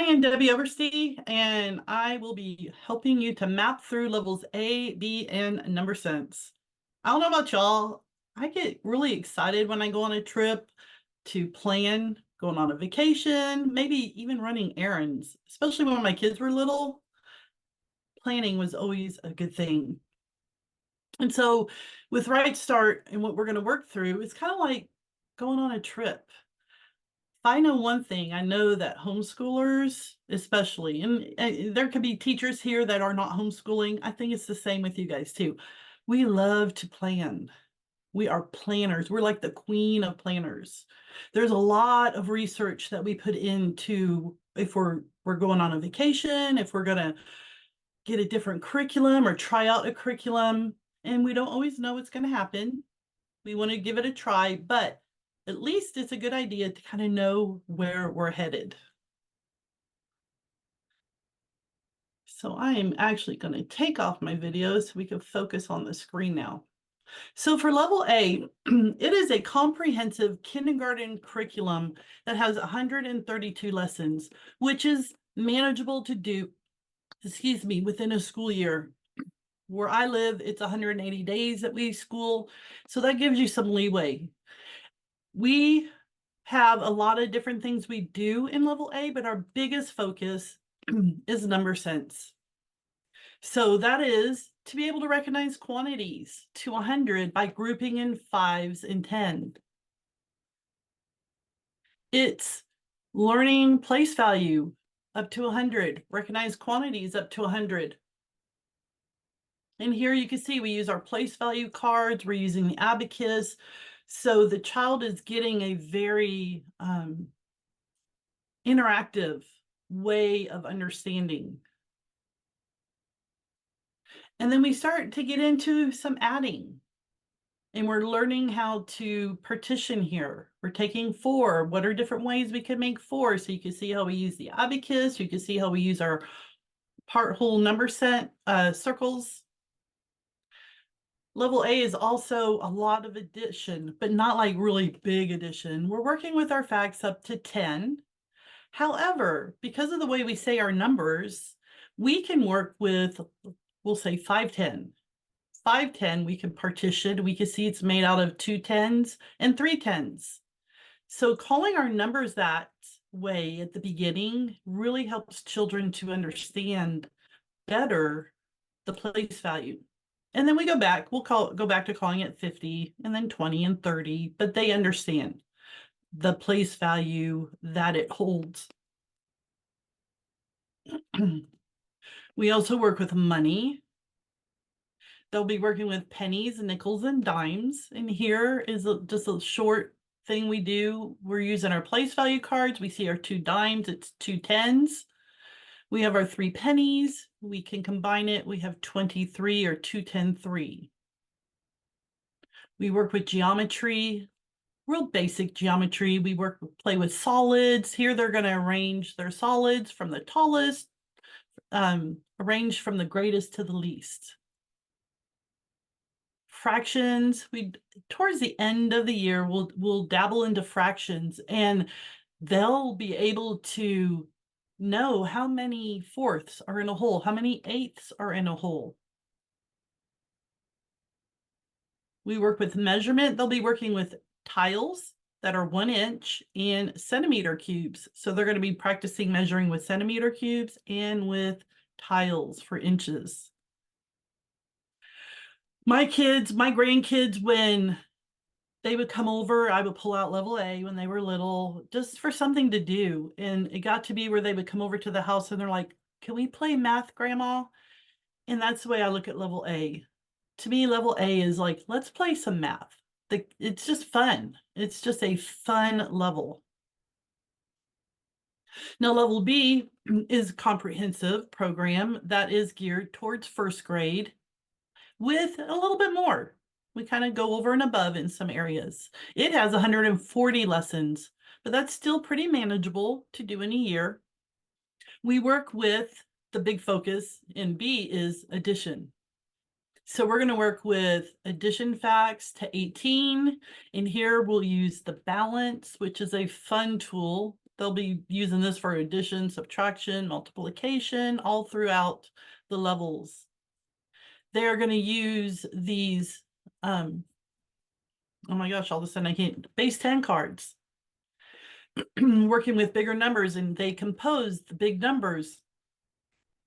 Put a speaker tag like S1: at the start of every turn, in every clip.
S1: am Debbie Oversty, and I will be helping you to map through levels A, B, and number sense. I don't know about y'all. I get really excited when I go on a trip to plan going on a vacation, maybe even running errands, especially when my kids were little. Planning was always a good thing. And so with Right Start and what we're going to work through, it's kind of like going on a trip. I know one thing, I know that homeschoolers, especially, and there could be teachers here that are not homeschooling. I think it's the same with you guys too. We love to plan. We are planners. We're like the queen of planners. There's a lot of research that we put into if we're going on a vacation, if we're going to get a different curriculum or try out a curriculum, and we don't always know what's going to happen. We want to give it a try, but at least it's a good idea to kind of know where we're headed. So I am actually going to take off my video so we can focus on the screen now. So for level A, it is a comprehensive kindergarten curriculum that has 132 lessons, which is manageable to do, within a school year. Where I live, it's 180 days that we school, so that gives you some leeway. We have a lot of different things we do in level A, but our biggest focus is number sense. So that is to be able to recognize quantities to 100 by grouping in 5s and 10. It's learning place value up to 100, recognize quantities up to 100. And here you can see we use our place value cards, we're using the abacus. So the child is getting a very interactive way of understanding. And then we start to get into some adding. And we're learning how to partition here. We're taking 4. What are different ways we can make 4? So you can see how we use the abacus. You can see how we use our part whole number set circles. Level A is also a lot of addition, but not like really big addition. We're working with our facts up to 10. However, because of the way we say our numbers, we can work with, we'll say 510. 510, we can partition. We can see it's made out of 2 10s and 3 10s. So calling our numbers that way at the beginning really helps children to understand better the place value. And then we go back, go back to calling it 50 and then 20 and 30, but they understand the place value that it holds. We also work with money. They'll be working with pennies, nickels, and dimes. And here is just a short thing we do. We're using our place value cards. We see our 2 dimes, it's 2 10s. We have our 3 pennies. We can combine it. We have 23 or 2 10 3. We work with geometry, real basic geometry. We play with solids. Here they're going to arrange their solids from the tallest, arranged from the greatest to the least. Fractions, towards the end of the year, we'll dabble into fractions, and they'll be able to know how many fourths are in a whole, how many eighths are in a whole. We work with measurement. They'll be working with tiles that are 1 inch and centimeter cubes. So they're going to be practicing measuring with centimeter cubes and with tiles for inches. My grandkids, when they would come over, I would pull out level A when they were little, just for something to do. And it got to be where they would come over to the house and they're like, can we play math, Grandma? And that's the way I look at level A. To me, level A is like, let's play some math. It's just fun. It's just a fun level. Now, level B is a comprehensive program that is geared towards 1st grade with a little bit more. We kind of go over and above in some areas. It has 140 lessons, but that's still pretty manageable to do in a year. We work with the big focus in B is addition. So we're going to work with addition facts to 18. And here we'll use the balance, which is a fun tool They'll be using this for addition, subtraction, multiplication, all throughout the levels. They're going to use these, oh my gosh, all of a sudden I can't, base 10 cards. Working with bigger numbers, and they compose the big numbers,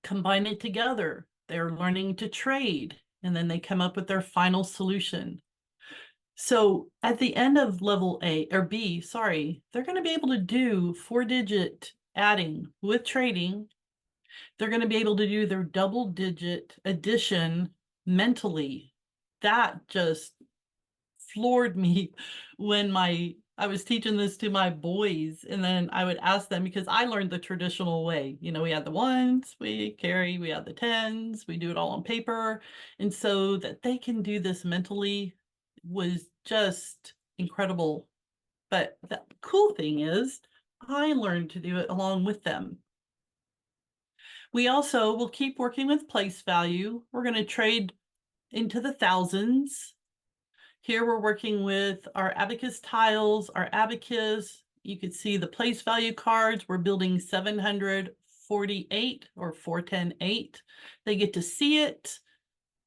S1: combine it together. They're learning to trade, and then they come up with their final solution. So at the end of level A or B, sorry, they're going to be able to do 4-digit adding with trading. They're going to be able to do their double-digit addition mentally. That just floored me when I was teaching this to my boys, and then I would ask them, because I learned the traditional way. You know, we had the ones, we carry, we had the tens, we do it all on paper. And so that they can do this mentally was just incredible. But the cool thing is, I learned to do it along with them. We also will keep working with place value. We're going to trade into the thousands. Here we're working with our abacus tiles, our abacus. You could see the place value cards. We're building 748 or 4108. They get to see it.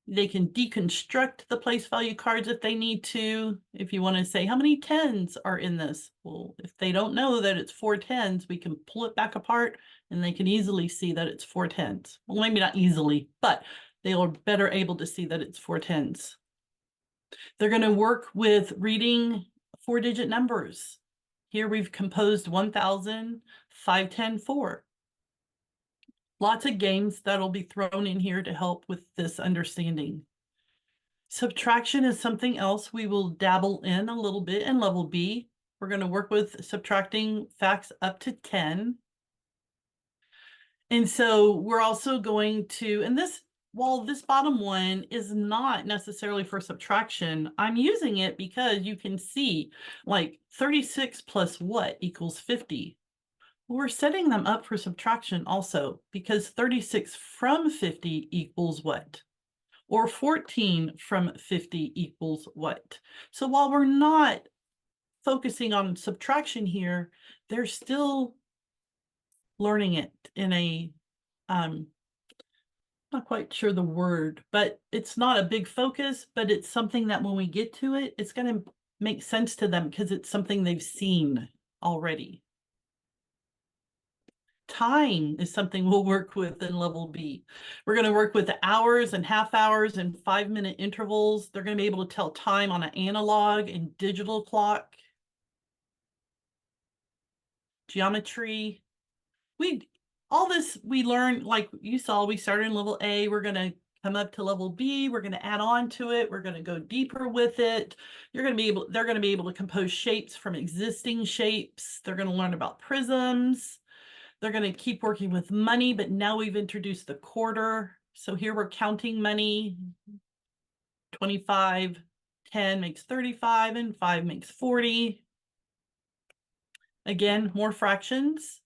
S1: They can deconstruct the place value cards if they need to. If you want to say, how many tens are in this? Well, if they don't know that it's 4 tens, we can pull it back apart and they can easily see that it's 4 tens. Well, maybe not easily, but they are better able to see that it's 4 tens. They're going to work with reading 4-digit numbers. Here we've composed 1,000, 5, 10, 4. Lots of games that'll be thrown in here to help with this understanding. Subtraction is something else we will dabble in a little bit in level B. We're going to work with subtracting facts up to 10. And so we're also going to, and this, while this bottom one is not necessarily for subtraction, I'm using it because you can see like 36 plus what equals 50. We're setting them up for subtraction also, because 36 from 50 equals what? Or 14 from 50 equals what? So while we're not focusing on subtraction here, they're still learning it in a, not quite sure the word, but it's not a big focus, but it's something that when we get to it, it's going to make sense to them because it's something they've seen already. Time is something we'll work with in level B. We're going to work with the hours and half hours and 5-minute intervals. They're going to be able to tell time on an analog and digital clock. Geometry. All this we learned, like you saw, we started in level A. We're going to come up to level B. We're going to add on to it. We're going to go deeper with it. They're going to be able to compose shapes from existing shapes. They're going to learn about prisms. They're going to keep working with money, but now we've introduced the quarter. So here we're counting money. 25, 10 makes 35, and 5 makes 40. Again, more fractions.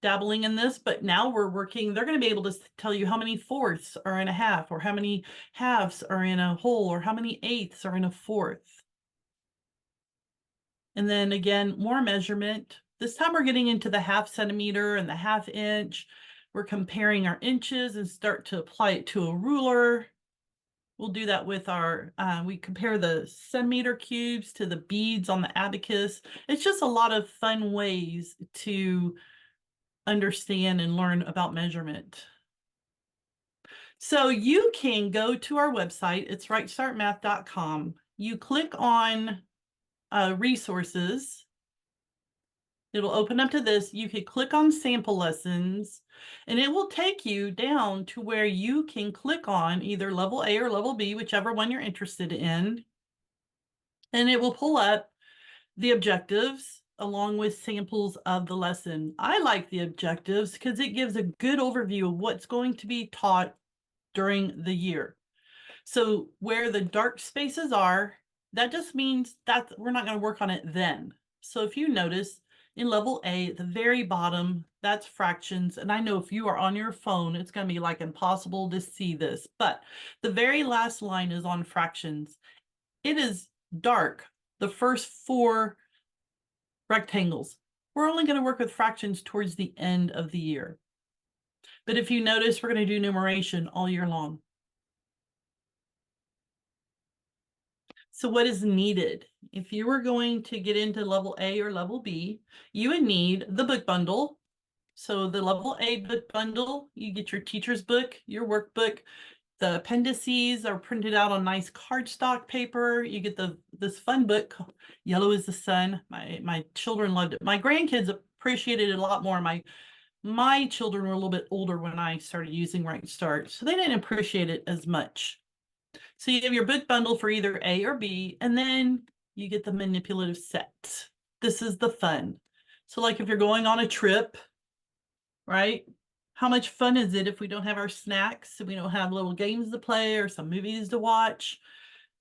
S1: Dabbling in this, but now we're working, they're going to be able to tell you how many fourths are in a half, or how many halves are in a whole, or how many eighths are in a fourth. And then again, more measurement. This time we're getting into the half centimeter and the half inch. We're comparing our inches and start to apply it to a ruler. We'll do that with our, we compare the centimeter cubes to the beads on the abacus. It's just a lot of fun ways to understand and learn about measurement. So you can go to our website. It's rightstartmath.com. You click on resources. It'll open up to this. You can click on sample lessons, and it will take you down to where you can click on either level A or level B, whichever one you're interested in. And it will pull up the objectives along with samples of the lesson. I like the objectives because it gives a good overview of what's going to be taught during the year. So where the dark spaces are, that just means that we're not going to work on it then. So if you notice in level A, at the very bottom, that's fractions. And I know if you are on your phone, it's going to be like impossible to see this, but the very last line is on fractions. It is dark, the first 4 rectangles. we're only going to work with fractions towards the end of the year. But if you notice, we're going to do numeration all year long. So what is needed? If you were going to get into level A or level B, you would need the book bundle. So the level A book bundle, you get your teacher's book, your workbook. The appendices are printed out on nice cardstock paper. You get this fun book, Yellow is the Sun. My children loved it. My grandkids appreciated it a lot more. My children were a little bit older when I started using Right Start, so they didn't appreciate it as much. So you have your book bundle for either A or B, and then you get the manipulative set. This is the fun. So like if you're going on a trip, right? How much fun is it if we don't have our snacks and we don't have little games to play or some movies to watch?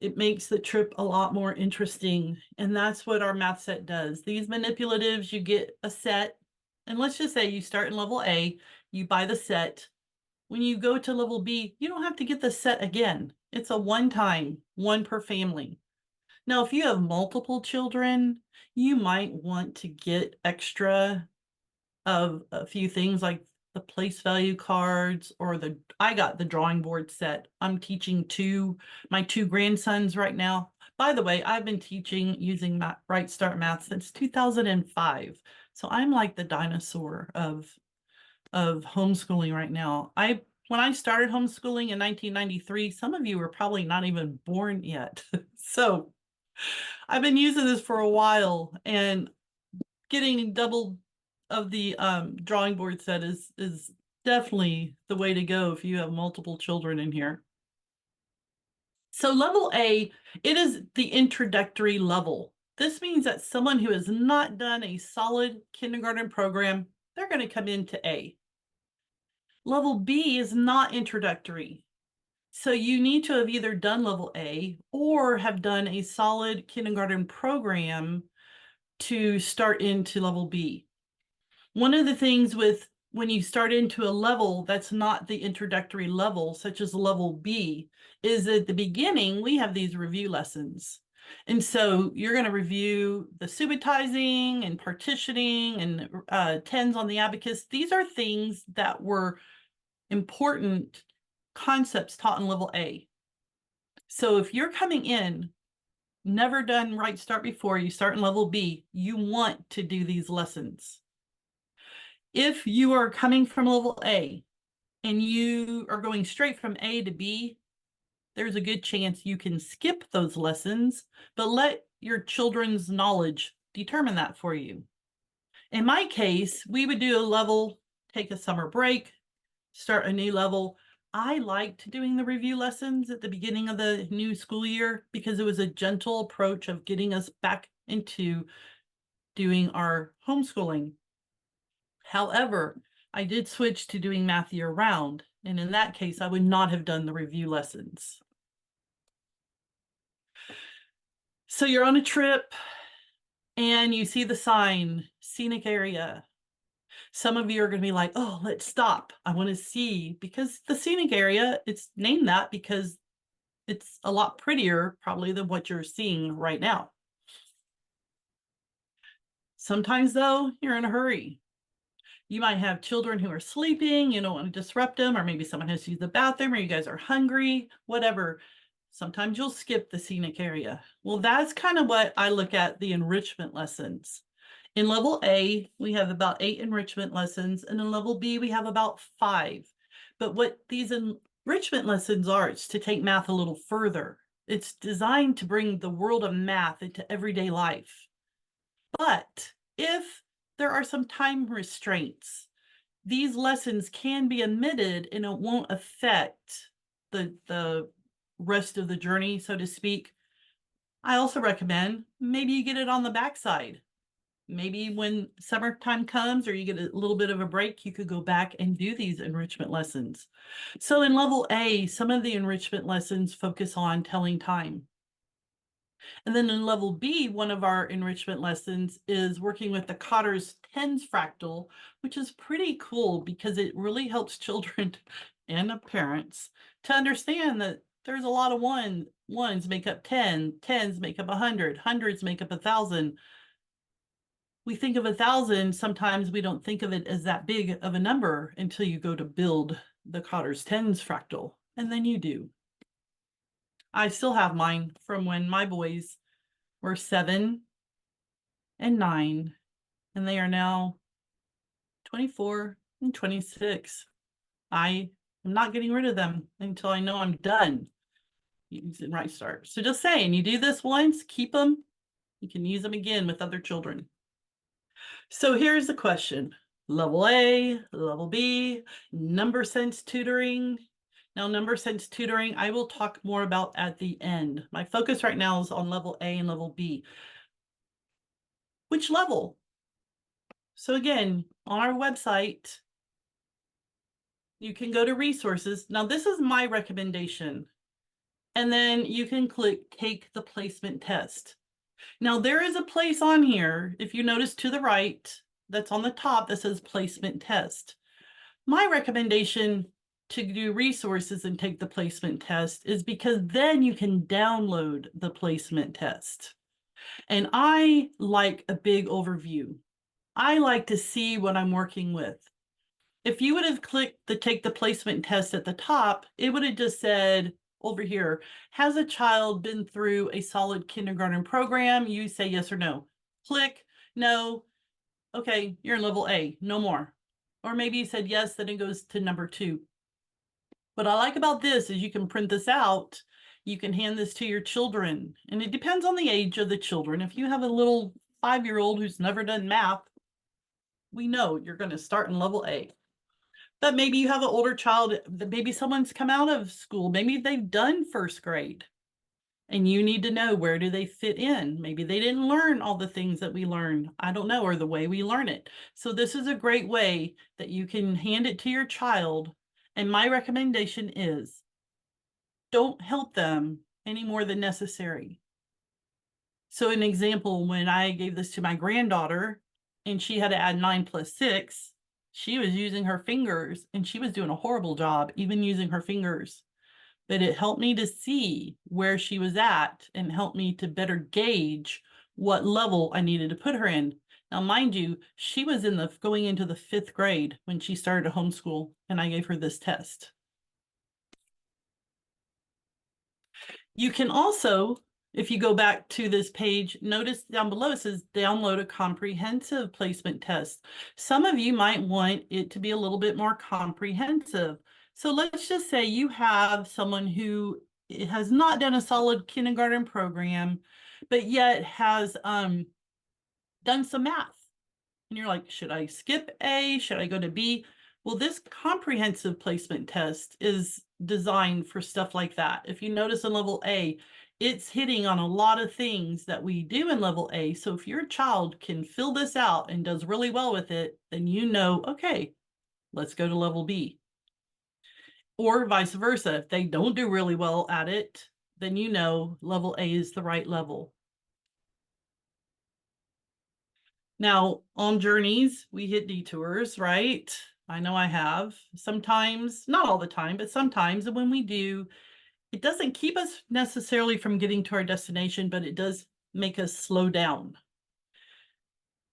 S1: It makes the trip a lot more interesting. And that's what our math set does. These manipulatives, you get a set. And let's just say you start in level A, you buy the set. When you go to level B, you don't have to get the set again. It's a one-time, one per family. Now, if you have multiple children, you might want to get extra of a few things like the place value cards or I got the drawing board set. I'm teaching my two grandsons right now. By the way, I've been teaching using Right Start Math since 2005. So I'm like the dinosaur of homeschooling right now. When I started homeschooling in 1993, some of you were probably not even born yet. So I've been using this for a while, and getting double of the drawing board set is definitely the way to go if you have multiple children in here. So level A, it is the introductory level. This means that someone who has not done a solid kindergarten program, they're going to come into A. Level B is not introductory. So you need to have either done level A or have done a solid kindergarten program to start into level B. One of the things with when you start into a level that's not the introductory level, such as level B, is at the beginning, we have these review lessons. And so you're going to review the subitizing and partitioning and tens on the abacus. These are things that were important concepts taught in level A. So if you're coming in, never done Right Start before, you start in level B, you want to do these lessons. If you are coming from level A and you are going straight from A to B, there's a good chance you can skip those lessons, but let your children's knowledge determine that for you. In my case, we would do a level, take a summer break, start a new level. I liked doing the review lessons at the beginning of the new school year because it was a gentle approach of getting us back into doing our homeschooling. However, I did switch to doing math year round, and in that case, I would not have done the review lessons. So you're on a trip and you see the sign, scenic area. Some of you are going to be like, oh, let's stop. I want to see, because the scenic area, it's named that because it's a lot prettier probably than what you're seeing right now. Sometimes though, you're in a hurry. You might have children who are sleeping, you don't want to disrupt them, or maybe someone has to use the bathroom, or you guys are hungry, whatever. Sometimes you'll skip the scenic area. Well, that's kind of what I look at the enrichment lessons. In level A, we have about 8 enrichment lessons, and in level B, we have about 5. But what these enrichment lessons are, it's to take math a little further. It's designed to bring the world of math into everyday life. But if there are some time restraints, these lessons can be omitted and it won't affect the rest of the journey, so to speak. I also recommend maybe you get it on the backside. Maybe when summertime comes or you get a little bit of a break, you could go back and do these enrichment lessons. So in level A, some of the enrichment lessons focus on telling time. And then in level B, one of our enrichment lessons is working with the Cotter's tens fractal, which is pretty cool because it really helps children and the parents to understand that there's a lot of ones make up 10, tens make up 100, hundreds make up 1,000. we think of 1,000, sometimes we don't think of it as that big of a number until you go to build the Cotter's tens fractal, and then you do. I still have mine from when my boys were 7 and 9, and they are now 24 and 26. I am not getting rid of them until I know I'm done using Right Start. So just saying, you do this once, keep them, you can use them again with other children. So here's the question. Level A, level B, number sense tutoring. Now, number sense tutoring, I will talk more about at the end. My focus right now is on level A and level B. Which level? So again, on our website, you can go to resources. Now, this is my recommendation. And then you can click take the placement test. Now, there is a place on here, if you notice to the right, that's on the top that says placement test. My recommendation to do resources and take the placement test is because then you can download the placement test. And I like a big overview. I like to see what I'm working with. If you would have clicked the take the placement test at the top, it would have just said over here, has a child been through a solid kindergarten program? You say yes or no. Click, no. Okay, you're in level A, no more. Or maybe you said yes, then it goes to number 2. What I like about this is you can print this out. You can hand this to your children. And it depends on the age of the children. If you have a little 5-year-old who's never done math, we know you're going to start in level A. But maybe you have an older child, maybe someone's come out of school, maybe they've done first grade. And you need to know, where do they fit in? Maybe they didn't learn all the things that we learned. I don't know, or the way we learn it. So this is a great way that you can hand it to your child. And my recommendation is don't help them any more than necessary. So an example, when I gave this to my granddaughter and she had to add 9 plus 6, she was using her fingers and she was doing a horrible job, even using her fingers. But it helped me to see where she was at and helped me to better gauge what level I needed to put her in. Now, mind you, she was going into the 5th grade when she started to homeschool, and I gave her this test. You can also, if you go back to this page, notice down below it says download a comprehensive placement test. Some of you might want it to be a little bit more comprehensive. So let's just say you have someone who has not done a solid kindergarten program, but yet has done some math. And you're like, should I skip A? Should I go to B? Well, this comprehensive placement test is designed for stuff like that. If you notice in level A, it's hitting on a lot of things that we do in level A. So if your child can fill this out and does really well with it, then you know, okay, let's go to level B. Or vice versa. If they don't do really well at it, then you know level A is the right level. Now, on journeys, we hit detours, right? I know I have. Sometimes, not all the time, but sometimes. And when we do, it doesn't keep us necessarily from getting to our destination, but it does make us slow down.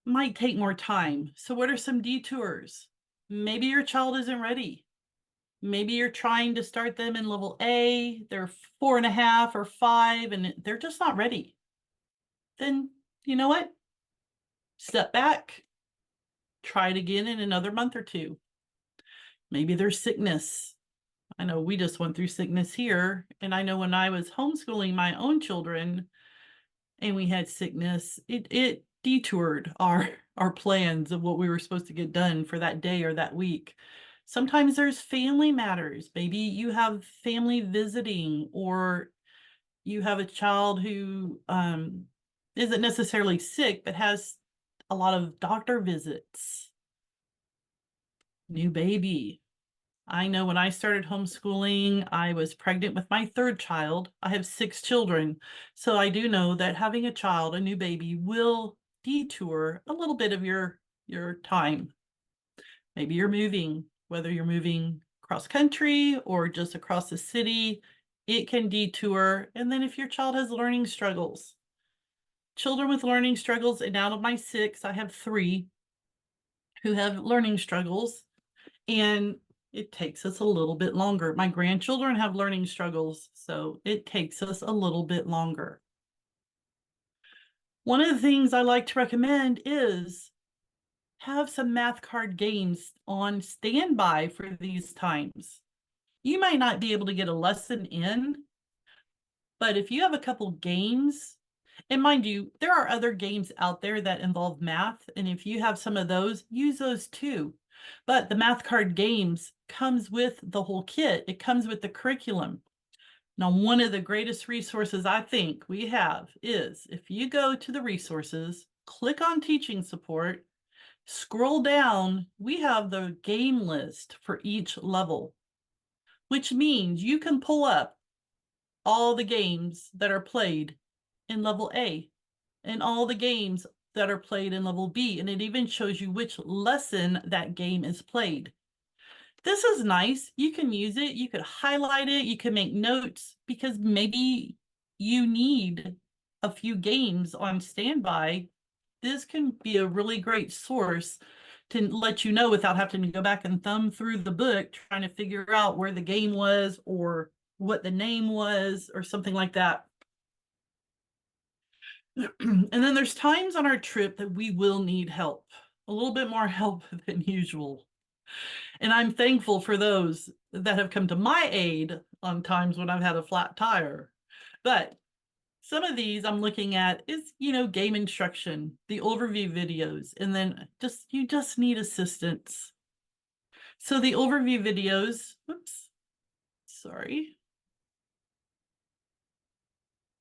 S1: Might take more time. So what are some detours? Maybe your child isn't ready. Maybe you're trying to start them in level A, they're 4.5 or 5, and they're just not ready. Then, you know what? Step back, try it again in another month or 2. Maybe there's sickness. I know we just went through sickness here. And I know when I was homeschooling my own children and we had sickness, it detoured our plans of what we were supposed to get done for that day or that week. Sometimes there's family matters. Maybe you have family visiting, or you have a child who isn't necessarily sick, but has a lot of doctor visits. New baby. I know when I started homeschooling, I was pregnant with my 3rd child. I have 6 children. So I do know that having a child, a new baby, will detour a little bit of your time. Maybe you're moving, whether you're moving cross country or just across the city, it can detour. And then if your child has learning struggles, children with learning struggles, and out of my 6, I have 3 who have learning struggles, and it takes us a little bit longer. My grandchildren have learning struggles, so it takes us a little bit longer. One of the things I like to recommend is have some math card games on standby for these times. You might not be able to get a lesson in, but if you have a couple games, and mind you, there are other games out there that involve math, and if you have some of those, use those too. But the math card games comes with the whole kit. It comes with the curriculum. Now, one of the greatest resources I think we have is if you go to the resources, click on teaching support, scroll down, we have the game list for each level, which means you can pull up all the games that are played in level A and all the games that are played in level B. And it even shows you which lesson that game is played. This is nice. You can use it. You could highlight it. You can make notes because maybe you need a few games on standby. This can be a really great source to let you know without having to go back and thumb through the book trying to figure out where the game was or what the name was or something like that. And then there's times on our trip that we will need help, a little bit more help than usual. And I'm thankful for those that have come to my aid on times when I've had a flat tire. But some of these I'm looking at is, game instruction, the overview videos, and then you just need assistance. So the overview videos, oops, sorry.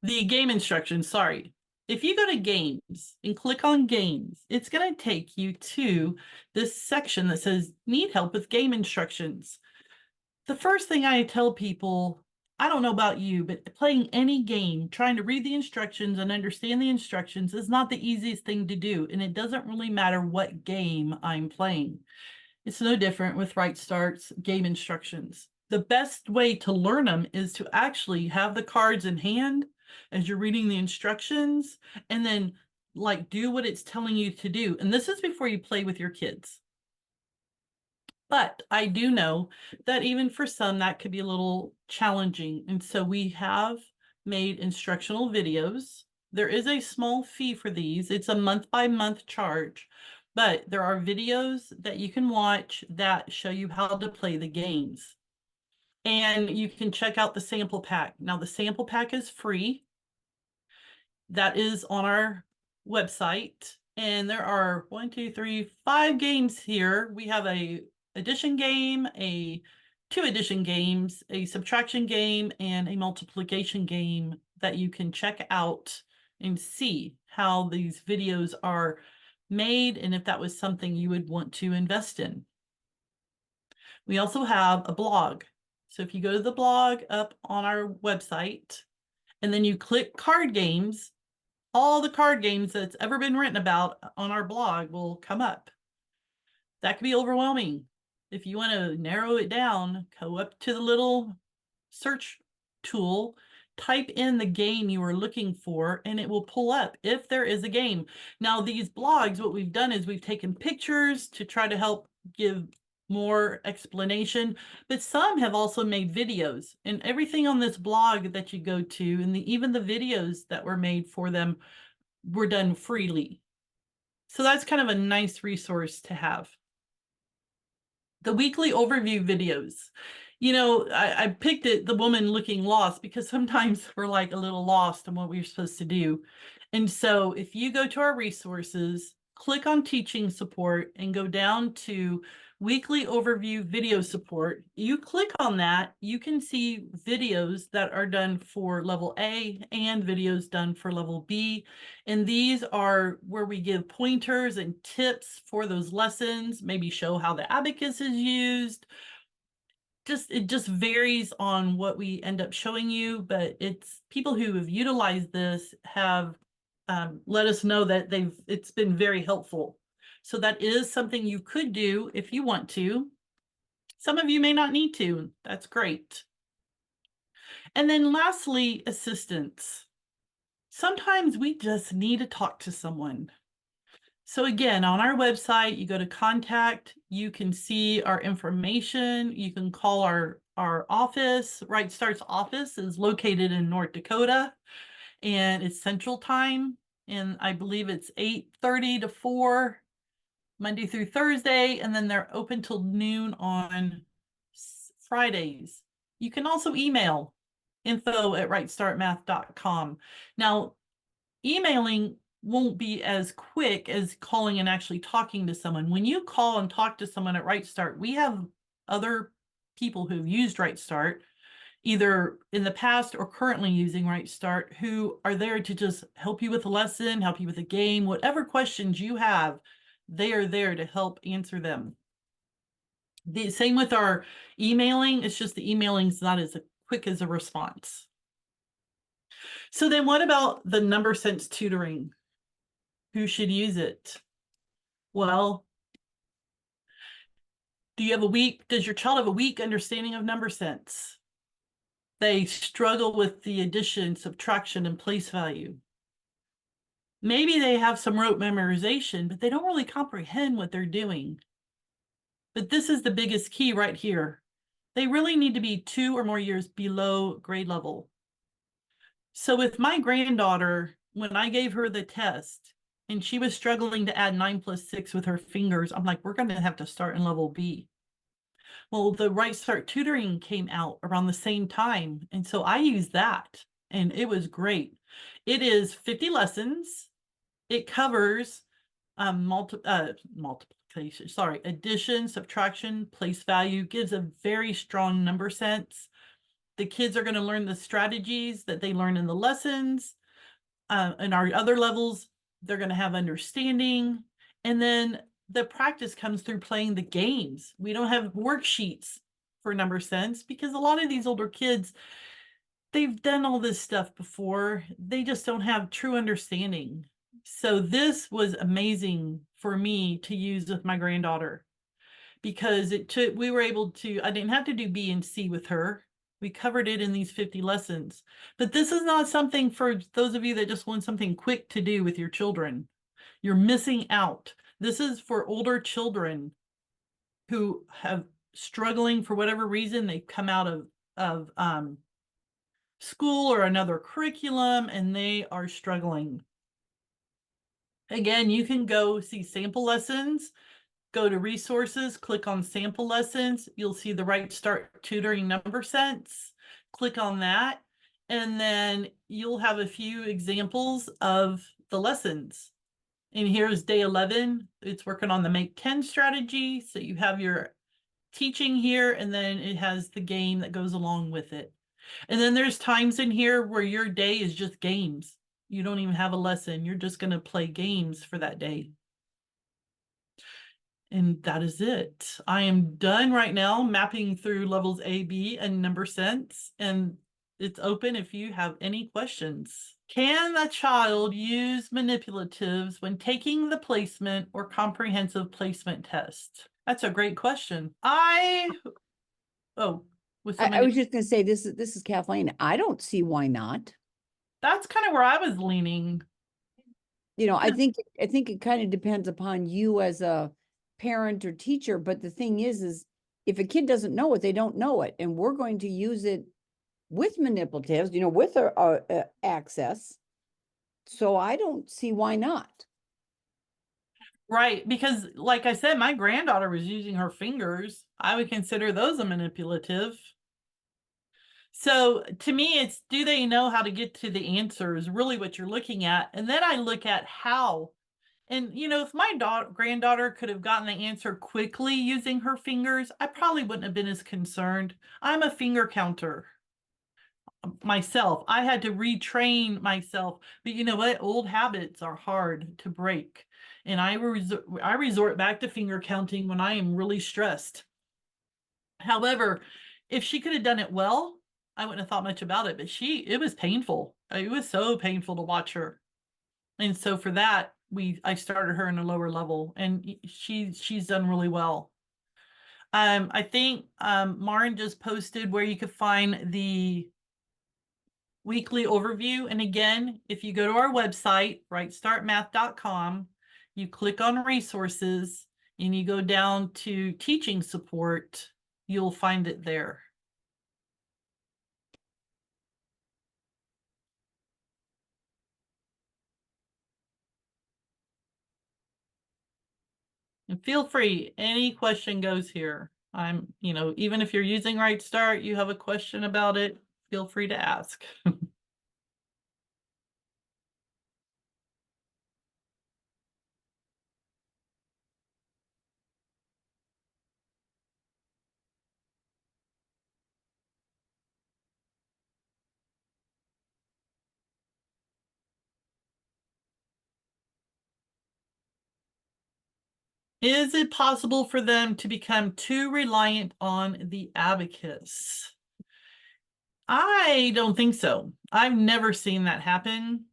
S1: The game instructions, sorry. If you go to games and click on games, it's going to take you to this section that says need help with game instructions. The first thing I tell people, I don't know about you, but playing any game, trying to read the instructions and understand the instructions is not the easiest thing to do. And it doesn't really matter what game I'm playing. It's no different with Right Start's game instructions. The best way to learn them is to actually have the cards in hand as you're reading the instructions and then do what it's telling you to do. And this is before you play with your kids. But I do know that even for some, that could be a little challenging. And so we have made instructional videos. There is a small fee for these. It's a month-by-month charge, but there are videos that you can watch that show you how to play the games. And you can check out the sample pack. Now, the sample pack is free. That is on our website. And there are 5 games here. We have a addition game, 2 addition games, a subtraction game, and a multiplication game that you can check out and see how these videos are made and if that was something you would want to invest in. We also have a blog. So if you go to the blog up on our website and then you click card games, all the card games that's ever been written about on our blog will come up. That can be overwhelming. If you want to narrow it down, go up to the little search tool, type in the game you are looking for, and it will pull up if there is a game. Now, these blogs, what we've done is we've taken pictures to try to help give more explanation, but some have also made videos, and everything on this blog that you go to, and even the videos that were made for them were done freely. So that's kind of a nice resource to have. The weekly overview videos. I picked it, the woman looking lost, because sometimes we're like a little lost on what we're supposed to do. And so if you go to our resources, click on teaching support and go down to weekly overview video support, you click on that, you can see videos that are done for level A and videos done for level B. And these are where we give pointers and tips for those lessons, maybe show how the abacus is used. It just varies on what we end up showing you, but it's people who have utilized this have let us know that it's been very helpful. So that is something you could do if you want to. Some of you may not need to. That's great. And then lastly, assistance. Sometimes we just need to talk to someone. So again, on our website, you go to contact, you can see our information, you can call our office. Right Start's office is located in North Dakota, and it's Central Time, and I believe it's 8:30 to 4 Monday through Thursday, and then they're open till noon on Fridays. You can also email info@rightstartmath.com. Now, emailing won't be as quick as calling and actually talking to someone. When you call and talk to someone at Right Start, we have other people who've used Right Start, either in the past or currently using Right Start, who are there to just help you with a lesson, help you with a game, whatever questions you have, they are there to help answer them. The same with our emailing, it's just the emailing is not as quick as a response. So then what about the number sense tutoring? Who should use it? Well, does your child have a weak understanding of number sense? They struggle with the addition, subtraction, and place value. Maybe they have some rote memorization, but they don't really comprehend what they're doing. But this is the biggest key right here. They really need to be 2 or more years below grade level. So with my granddaughter, when I gave her the test and she was struggling to add 9 plus 6 with her fingers, I'm like, we're going to have to start in level B. Well, the Right Start tutoring came out around the same time. And so I used that and it was great. It is 50 lessons. It covers multiplication, addition, subtraction, place value, gives a very strong number sense. The kids are going to learn the strategies that they learn in the lessons. In our other levels, they're going to have understanding. And then the practice comes through playing the games. We don't have worksheets for number sense because a lot of these older kids, they've done all this stuff before. They just don't have true understanding. So this was amazing for me to use with my granddaughter because we were able to, I didn't have to do B and C with her. We covered it in these 50 lessons. But this is not something for those of you that just want something quick to do with your children. You're missing out. This is for older children who have struggling for whatever reason. They've come out of school or another curriculum and they are struggling. Again, you can go see sample lessons, go to resources, click on sample lessons. You'll see the Right Start tutoring number sense. Click on that. And then you'll have a few examples of the lessons. And here's day 11. It's working on the Make 10 strategy. So you have your teaching here, and then it has the game that goes along with it. And then there's times in here where your day is just games. You don't even have a lesson. You're just going to play games for that day. And that is it. I am done right now mapping through levels A, B, and number sense. And it's open if you have any questions. Can a child use manipulatives when taking the placement or comprehensive placement test? That's a great question. Oh, with
S2: I
S1: somebody,
S2: was just going to say, this is Kathleen. I don't see why not.
S1: that's kind of where I was leaning.
S2: You know, I think it kind of depends upon you as a parent or teacher. But the thing is if a kid doesn't know it, they don't know it, and we're going to use it with manipulatives, with our access. So I don't see why not.
S1: Right, because like I said, my granddaughter was using her fingers. I would consider those a manipulative. So to me, it's do they know how to get to the answer is really what you're looking at. And then I look at how. And if my granddaughter could have gotten the answer quickly using her fingers, I probably wouldn't have been as concerned. I'm a finger counter myself. I had to retrain myself. But you know what? Old habits are hard to break. And I resort back to finger counting when I am really stressed. However, if she could have done it well, I wouldn't have thought much about it. But it was painful. It was so painful to watch her. And so for that, I started her in a lower level, and she's done really well. I think Marin just posted where you could find the weekly overview. And again, if you go to our website, rightstartmath.com, you click on resources and you go down to teaching support, you'll find it there. And feel free, any question goes here. Even if you're using Right Start, you have a question about it, feel free to ask. Is it possible for them to become too reliant on the abacus? I don't think so. I've never seen that happen.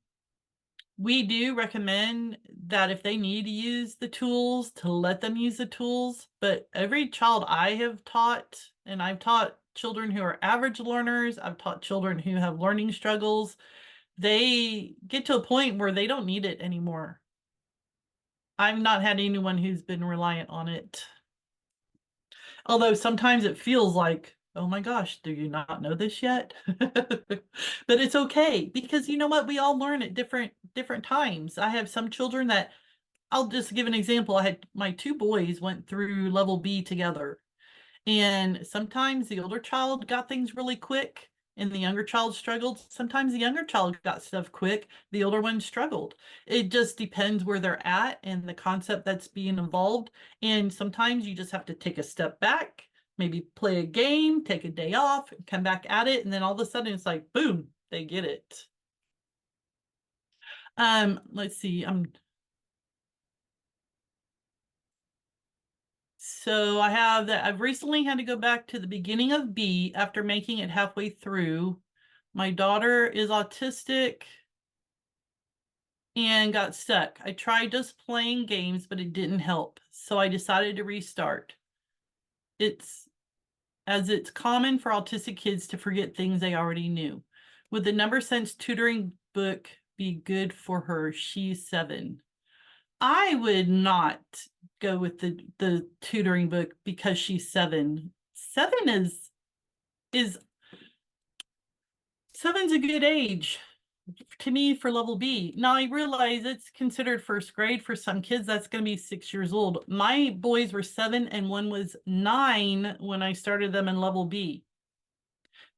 S1: We do recommend that if they need to use the tools, to let them use the tools. But every child I have taught, and I've taught children who are average learners, I've taught children who have learning struggles, they get to a point where they don't need it anymore. I've not had anyone who's been reliant on it. Although sometimes it feels like, oh my gosh, do you not know this yet? But it's okay, because you know what? We all learn at different times. I have some children that, I'll just give an example. I had my two boys went through level B together. And sometimes the older child got things really quick and the younger child struggled. Sometimes the younger child got stuff quick, the older one struggled. It just depends where they're at and the concept that's being involved. And sometimes you just have to take a step back, maybe play a game, take a day off, come back at it, and then all of a sudden it's like, boom, they get it. Let's see. So I have that. I've recently had to go back to the beginning of B after making it halfway through. My daughter is autistic and got stuck. I tried just playing games, but it didn't help. So I decided to restart. It's common for autistic kids to forget things they already knew. Would the Number Sense tutoring book be good for her? She's 7. I would not go with the tutoring book because she's 7. 7's a good age to me for level B. Now I realize it's considered first grade for some kids. That's going to be 6 years old. My boys were 7 and one was 9 when I started them in level B.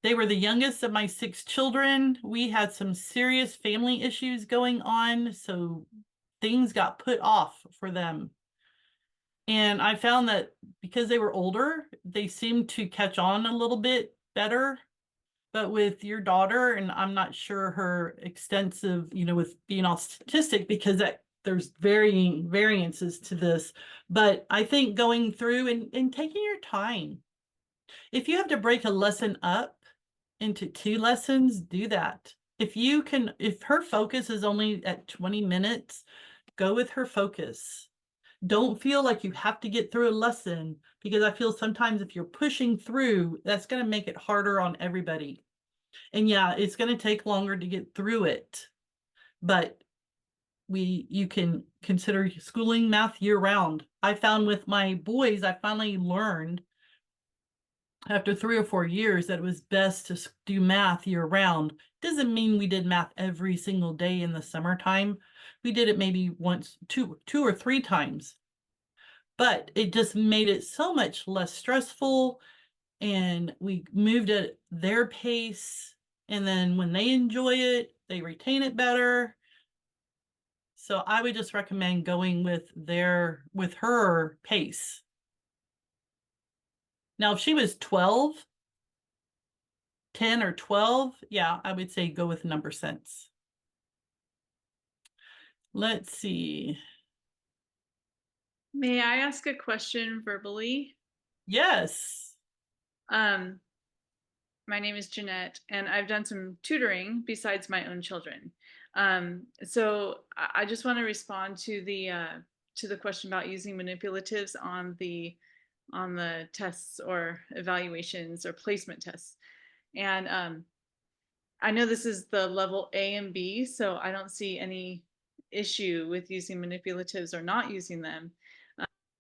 S1: They were the youngest of my 6 children. We had some serious family issues going on, so things got put off for them. And I found that because they were older, they seemed to catch on a little bit better. But with your daughter, and I'm not sure her extensive, with being autistic, because there's varying variances to this. But I think going through and taking your time. If you have to break a lesson up into 2 lessons, do that. If her focus is only at 20 minutes, go with her focus. Don't feel like you have to get through a lesson, because I feel sometimes if you're pushing through, that's going to make it harder on everybody. And yeah, it's going to take longer to get through it, but you can consider schooling math year round. I found with my boys, I finally learned after 3 or 4 years that it was best to do math year round. Doesn't mean we did math every single day in the summertime. We did it maybe once, two or 3 times. But it just made it so much less stressful, and we moved at their pace. And then when they enjoy it, they retain it better. So I would just recommend going with her pace. Now, if she was 12, 10 or 12, yeah, I would say go with Number Sense. Let's see.
S3: May I ask a question verbally?
S1: Yes.
S3: My name is Jeanette, and I've done some tutoring besides my own children. So I just want to respond to the question about using manipulatives on the tests or evaluations or placement tests. And I know this is the level A and B, so I don't see any issue with using manipulatives or not using them.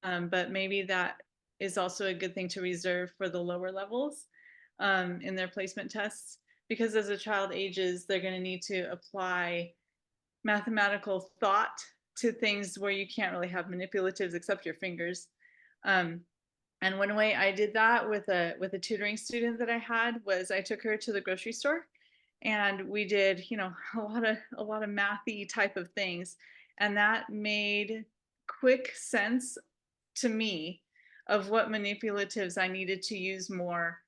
S3: But maybe that is also a good thing to reserve for the lower levels in their placement tests, because as a child ages, they're going to need to apply mathematical thought to things where you can't really have manipulatives except your fingers. And one way I did that with a tutoring student that I had was I took her to the grocery store and we did, you know, a lot of mathy type of things. And that made quick sense to me of what manipulatives I needed to use more,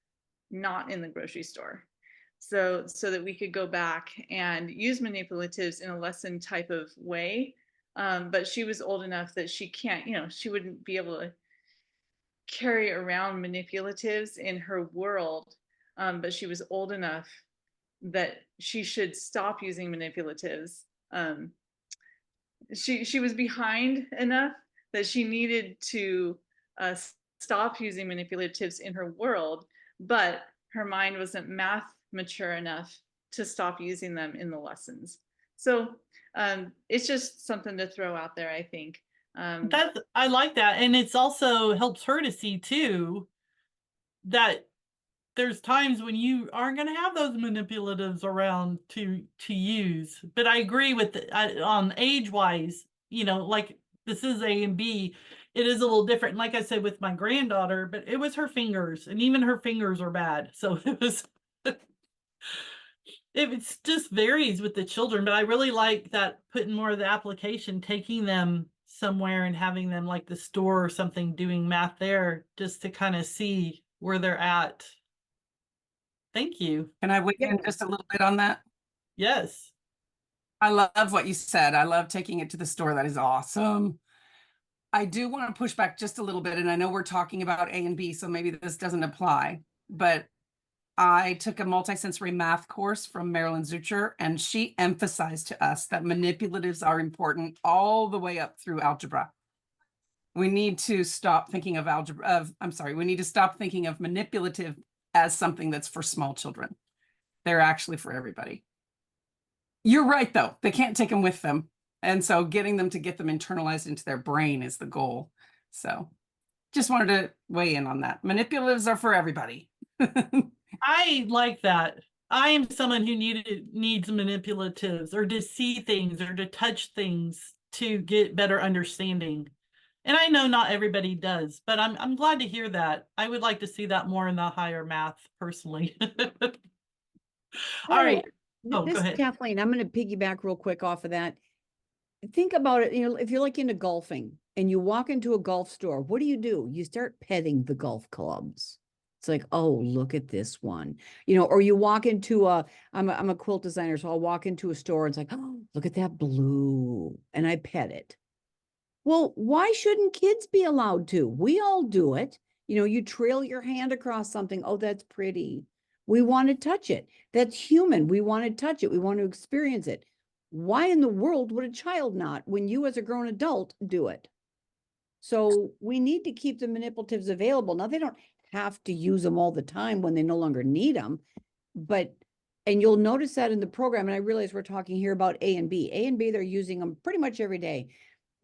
S3: not in the grocery store. So that we could go back and use manipulatives in a lesson type of way. But she was old enough that she can't, you know, she wouldn't be able to carry around manipulatives in her world. But she was old enough that she should stop using manipulatives. She was behind enough that she needed to stop using manipulatives in her world, but her mind wasn't math mature enough to stop using them in the lessons. So it's just something to throw out there, I think.
S1: I like that. And it's also helps her to see too that there's times when you aren't going to have those manipulatives around to use. But I agree with on age wise, you know, like this is A and B, it is a little different. Like I said with my granddaughter, but it was her fingers, and even her fingers are bad. So it was it's just varies with the children. But I really like that, putting more of the application, taking them somewhere and having them like the store or something doing math there, just to kind of see where they're at. Thank you.
S4: Can I weigh in just a little bit on that?
S1: Yes.
S4: I love what you said. I love taking it to the store. That is awesome. I do want to push back just a little bit, and I know we're talking about A and B, so maybe this doesn't apply, but I took a multisensory math course from Marilyn Zucher, and she emphasized to us that manipulatives are important all the way up through algebra. We need to stop thinking of we need to stop thinking of manipulative as something that's for small children. They're actually for everybody. You're right, though. They can't take them with them. And so getting them to get them internalized into their brain is the goal. So just wanted to weigh in on that. Manipulatives are for everybody.
S1: I like that. I am someone who needs manipulatives, or to see things or to touch things to get better understanding. And I know not everybody does, but I'm glad to hear that. I would like to see that more in the higher math personally. All right. Oh,
S2: This
S1: go
S2: is
S1: ahead.
S2: Kathleen. I'm going to piggyback real quick off of that. Think about it. You know, if you're like into golfing and you walk into a golf store, what do? You start petting the golf clubs. It's like, oh, look at this one, you know, or you walk into I'm a quilt designer, so I'll walk into a store and it's like, oh, look at that blue, and I pet it. Well, why shouldn't kids be allowed to? We all do it. You know, you trail your hand across something. Oh, that's pretty. We want to touch it. That's human. We want to touch it. We want to experience it. Why in the world would a child not, when you as a grown adult do it? So we need to keep the manipulatives available. Now, they don't have to use them all the time when they no longer need them, but, and you'll notice that in the program, and I realize we're talking here about A and B. A and B, they're using them pretty much every day.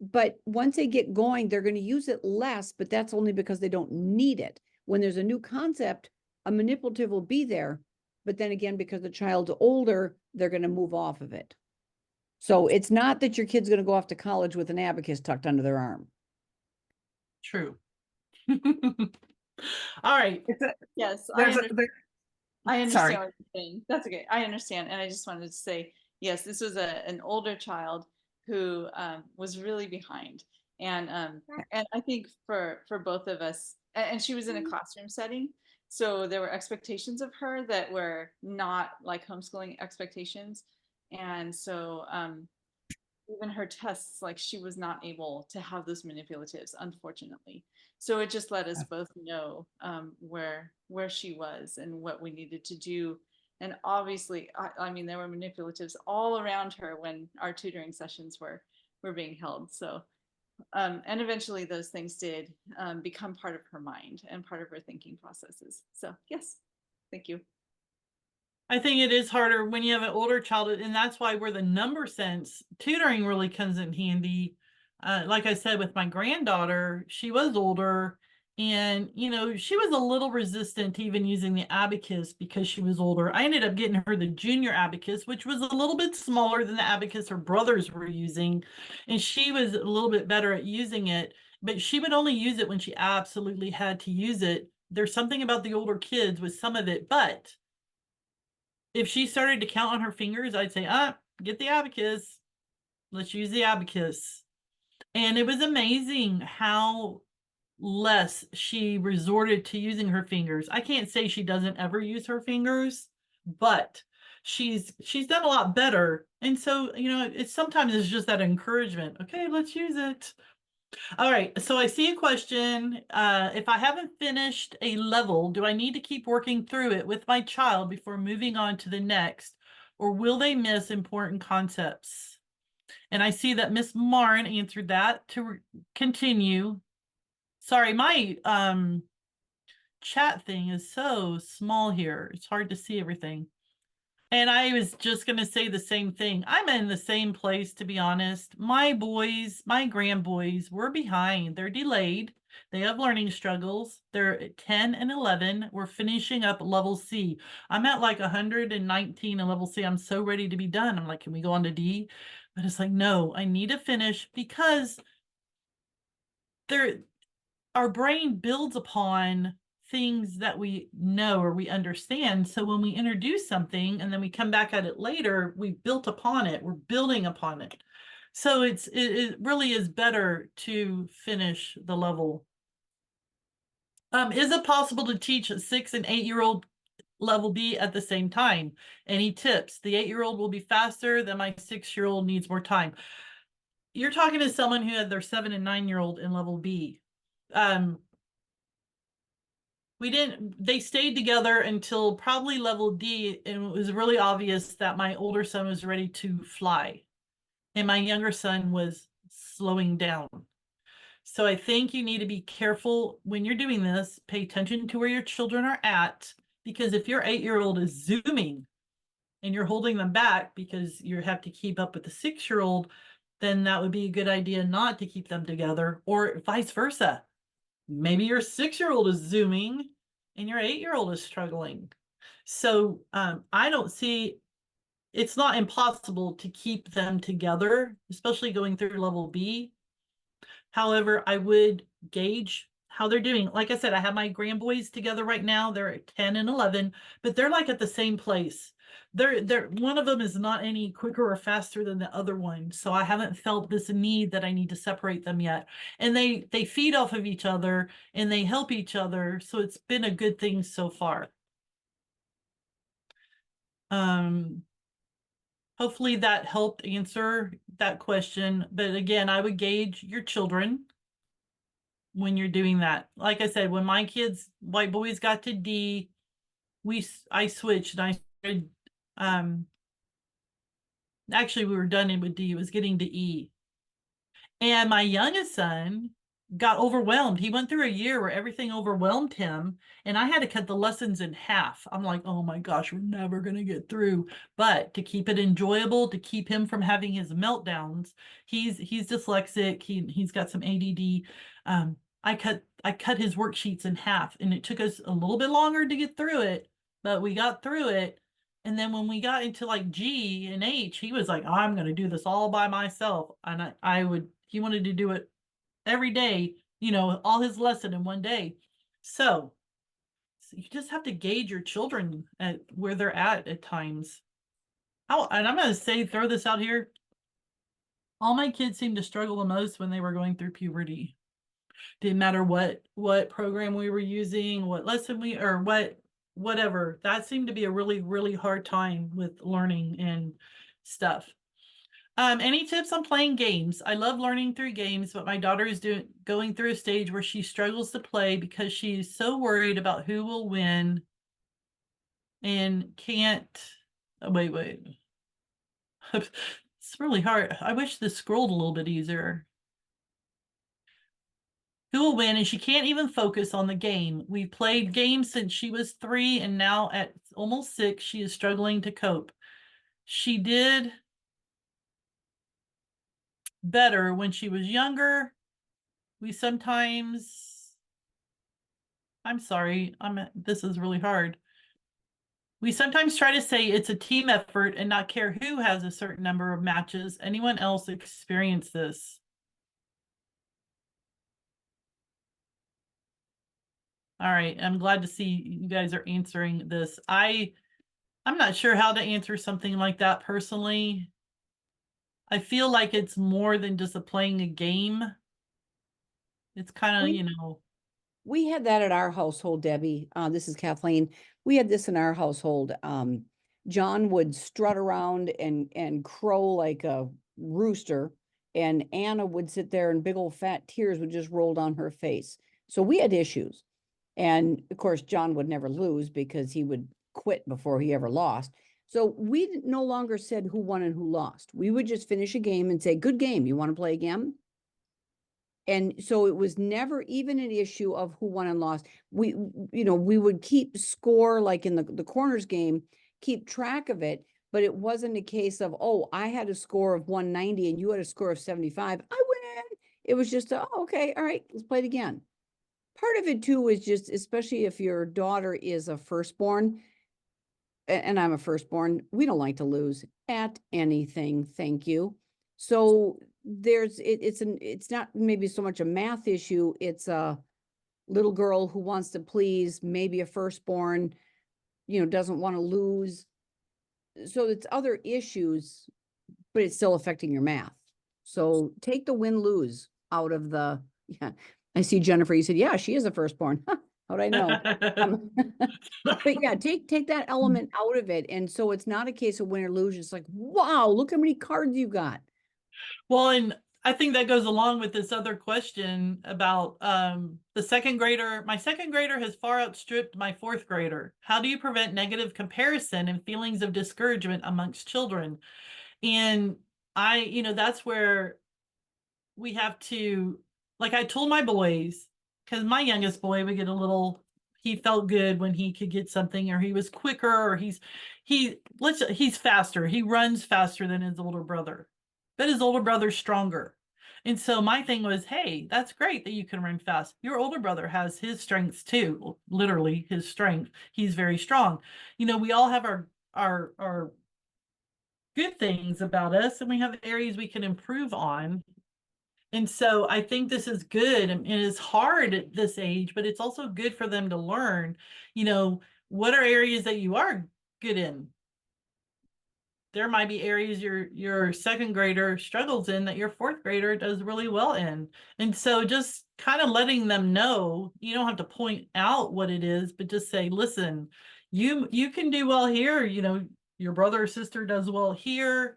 S2: But once they get going, they're going to use it less, but that's only because they don't need it. When there's a new concept, a manipulative will be there. But then again, because the child's older, they're going to move off of it. So it's not that your kid's going to go off to college with an abacus tucked under their arm.
S1: True. All right.
S3: Yes,
S4: There's
S3: I understand
S4: Sorry.
S3: what you're saying. That's okay. I understand. And I just wanted to say, yes, this was an older child who was really behind. And I think for both of us, and she was in a classroom setting, so there were expectations of her that were not like homeschooling expectations. And so even her tests, like she was not able to have those manipulatives, unfortunately. So it just let us both know where she was and what we needed to do. And obviously, I mean, there were manipulatives all around her when our tutoring sessions were being held. So, and eventually those things did become part of her mind and part of her thinking processes. So yes, thank you.
S1: I think it is harder when you have an older child, and that's why where the number sense tutoring really comes in handy. Like I said, with my granddaughter, she was older, and she was a little resistant to even using the abacus because she was older. I ended up getting her the junior abacus, which was a little bit smaller than the abacus her brothers were using, and she was a little bit better at using it, but she would only use it when she absolutely had to use it. There's something about the older kids with some of it, but if she started to count on her fingers, I'd say, get the abacus. Let's use the abacus. And it was amazing how less she resorted to using her fingers. I can't say she doesn't ever use her fingers, but she's done a lot better. And so, it's sometimes it's just that encouragement. Okay, let's use it. All right, so I see a question. If I haven't finished a level, do I need to keep working through it with my child before moving on to the next, or will they miss important concepts? And I see that Miss Marn answered that. To continue. Sorry, my chat thing is so small here. It's hard to see everything. And I was just going to say the same thing. I'm in the same place, to be honest. My boys, my grandboys, were behind. They're delayed. They have learning struggles. They're at 10 and 11. We're finishing up level C. I'm at like 119 in level C. I'm so ready to be done. I'm like, can we go on to D? But it's like, no, I need to finish because our brain builds upon things that we know or we understand. So when we introduce something and then we come back at it later, we've built upon it. We're building upon it. So it really is better to finish the level. Is it possible to teach a 6 and 8-year-old level B at the same time? Any tips? The 8-year-old will be faster than my 6-year-old needs more time. You're talking to someone who had their 7 and 9-year-old in level B. They stayed together until probably level D, and it was really obvious that my older son was ready to fly and my younger son was slowing down. So I think you need to be careful when you're doing this. Pay attention to where your children are at, because if your 8-year-old is zooming and you're holding them back because you have to keep up with the 6-year-old, then that would be a good idea not to keep them together, or vice versa. Maybe your 6-year-old is zooming and your 8-year-old is struggling. So I don't see, it's not impossible to keep them together, especially going through level B. However, I would gauge how they're doing. Like I said, I have my grandboys together right now. They're at 10 and 11, but they're like at the same place. They're one of them is not any quicker or faster than the other one. So I haven't felt this need that I need to separate them yet. And they feed off of each other and they help each other. So it's been a good thing so far. Hopefully that helped answer that question. But again, I would gauge your children when you're doing that. Like I said, when my kids, white boys, got to D, I switched and I started, actually we were done with D, it was getting to E. And my youngest son got overwhelmed. He went through a year where everything overwhelmed him, and I had to cut the lessons in half. I'm like, oh my gosh, we're never going to get through. But to keep it enjoyable, to keep him from having his meltdowns, he's dyslexic. He's got some ADD. I cut his worksheets in half, and it took us a little bit longer to get through it, but we got through it. And then when we got into like G and H, he was like, I'm going to do this all by myself. And he wanted to do it every day, all his lesson in one day. So you just have to gauge your children at where they're at times. And I'm going to throw this out here. All my kids seemed to struggle the most when they were going through puberty. Didn't matter what program we were using, what lesson or whatever. That seemed to be a really, really hard time with learning and stuff. Any tips on playing games? I love learning through games, but my daughter is going through a stage where she struggles to play because she's so worried about who will win and can't. Oh, wait. It's really hard. I wish this scrolled a little bit easier. who will win, and she can't even focus on the game. We played games since she was 3, and now at almost 6, she is struggling to cope. She did better when she was younger. We sometimes, I'm sorry, this is really hard. We sometimes try to say it's a team effort and not care who has a certain number of matches. Anyone else experience this? All right, I'm glad to see you guys are answering this. I'm not sure how to answer something like that personally. I feel like it's more than just playing a game. It's kind of,
S2: We- We had that at our household, Debbie. This is Kathleen. We had this in our household. John would strut around and crow like a rooster, and Anna would sit there and big old fat tears would just roll down her face. So we had issues. And of course, John would never lose because he would quit before he ever lost. So we no longer said who won and who lost. We would just finish a game and say, good game. You want to play again? And so it was never even an issue of who won and lost. We would keep score like in the corners game, keep track of it, but it wasn't a case of, oh, I had a score of 190 and you had a score of 75. I win. It was just, oh, okay, all right, let's play it again. Part of it too is just, especially if your daughter is a firstborn, and I'm a firstborn, we don't like to lose at anything, thank you. So it's not maybe so much a math issue, it's a little girl who wants to please, maybe a firstborn, doesn't want to lose. So it's other issues, but it's still affecting your math. So take the win-lose out of the, yeah. I see Jennifer, you said, yeah, she is a firstborn. How'd I know? But yeah, take that element out of it. And so it's not a case of win or lose. It's like, wow, look how many cards you got.
S1: Well, and I think that goes along with this other question about the second grader. My second grader has far outstripped my fourth grader. How do you prevent negative comparison and feelings of discouragement amongst children? And that's where we have to, like I told my boys, because my youngest boy would get he felt good when he could get something, or he was quicker, or he's faster. He runs faster than his older brother, but his older brother's stronger. And so my thing was, hey, that's great that you can run fast. Your older brother has his strengths too, literally his strength. He's very strong. We all have our good things about us, and we have areas we can improve on. And so I think this is good, and it is hard at this age, but it's also good for them to learn, what are areas that you are good in. There might be areas your second grader struggles in that your fourth grader does really well in. And so just kind of letting them know, you don't have to point out what it is, but just say, listen, you can do well here, your brother or sister does well here.